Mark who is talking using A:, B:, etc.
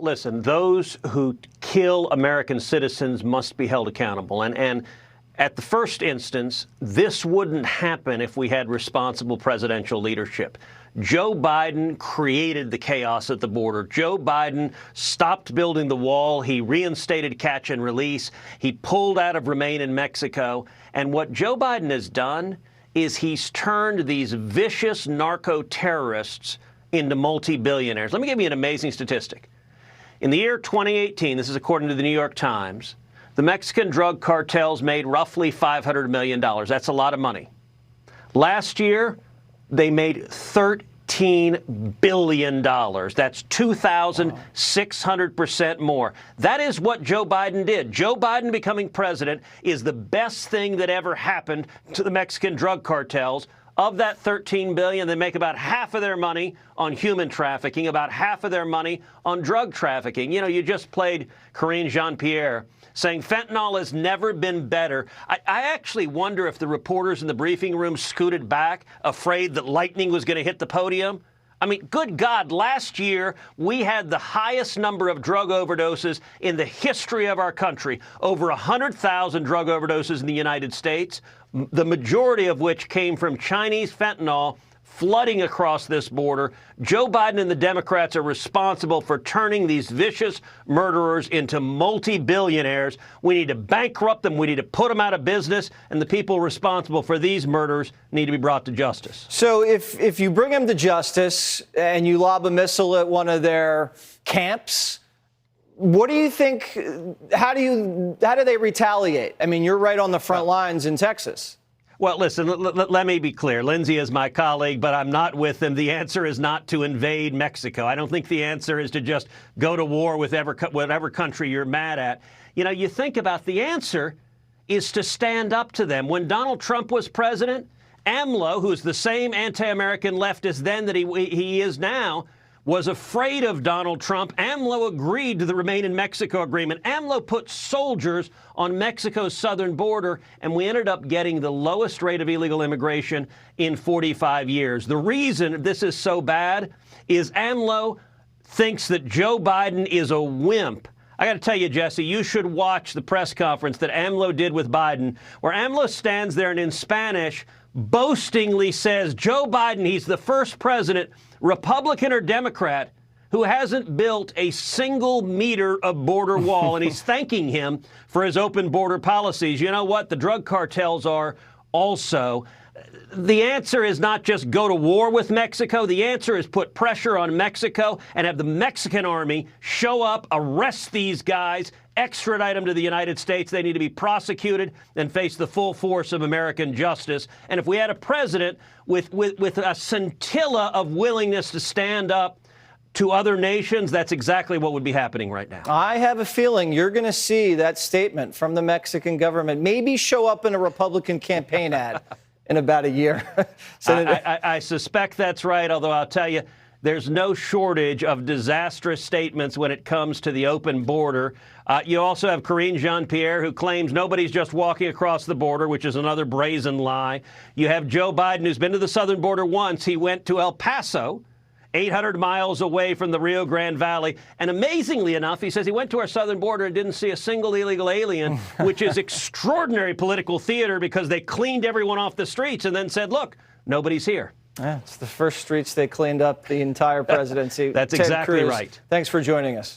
A: listen, those who kill American citizens must be held accountable. And at the first instance, this wouldn't happen if we had responsible presidential leadership. Joe Biden created the chaos at the border. Joe Biden stopped building the wall. He reinstated catch and release. He pulled out of Remain in Mexico. And what Joe Biden has done is he's turned these vicious narco-terrorists into multi-billionaires. Let me give you an amazing statistic. In the year 2018, this is according to the New York Times, the Mexican drug cartels made roughly $500 million. That's a lot of money. Last year, they made $13 billion. That's 2,600% more. That is what Joe Biden did. Joe Biden becoming president is the best thing that ever happened to the Mexican drug cartels. Of that $13 billion, they make about half of their money on human trafficking, about half of their money on drug trafficking. You know, you just played Karine Jean-Pierre saying fentanyl has never been better. I actually wonder if the reporters in the briefing room scooted back, afraid that lightning was going to hit the podium. I mean, good God, last year we had the highest number of drug overdoses in the history of our country, over 100,000 drug overdoses in the United States, the majority of which came from Chinese fentanyl flooding across this border. Joe Biden and the Democrats are responsible for turning these vicious murderers into multi-billionaires. We need to bankrupt them. We need to put them out of business. And the people responsible for these murders need to be brought to justice.
B: So if you bring them to justice and you lob a missile at one of their camps, what do you think? How do they retaliate? I mean, you're right on the front lines in Texas.
A: Well, listen, let me be clear. Lindsay is my colleague, but I'm not with them. The answer is not to invade Mexico. I don't think the answer is to just go to war with whatever country you're mad at. You know, you think about the answer is to stand up to them. When Donald Trump was president, AMLO, who's the same anti-American leftist then that he is now, was afraid of Donald Trump. AMLO agreed to the Remain in Mexico agreement. AMLO put soldiers on Mexico's southern border, and we ended up getting the lowest rate of illegal immigration in 45 years. The reason this is so bad is AMLO thinks that Joe Biden is a wimp. I got to tell you, Jesse, you should watch the press conference that AMLO did with Biden, where AMLO stands there and in Spanish boastingly says, Joe Biden, he's the first president, Republican or Democrat, who hasn't built a single meter of border wall, and he's thanking him for his open border policies. You know what? The drug cartels are also. The answer is not just go to war with Mexico. The answer is put pressure on Mexico and have the Mexican army show up, arrest these guys, extradite them to the United States. They need to be prosecuted and face the full force of American justice. And if we had a president with a scintilla of willingness to stand up to other nations, that's exactly what would be happening right now.
B: I have a feeling you're going to see that statement from the Mexican government maybe show up in a Republican campaign ad in about a year.
A: I suspect that's right, although I'll tell you, there's no shortage of disastrous statements when it comes to the open border. You also have Karine Jean-Pierre, who claims nobody's just walking across the border, which is another brazen lie. You have Joe Biden, who's been to the southern border once. He went to El Paso, 800 miles away from the Rio Grande Valley. And amazingly enough, he says he went to our southern border and didn't see a single illegal alien, which is extraordinary political theater because they cleaned everyone off the streets and then said, look, nobody's here.
B: Yeah, it's the first streets they cleaned up the entire presidency.
A: That's
B: Ted
A: exactly
B: Cruz,
A: right.
B: Thanks for joining us.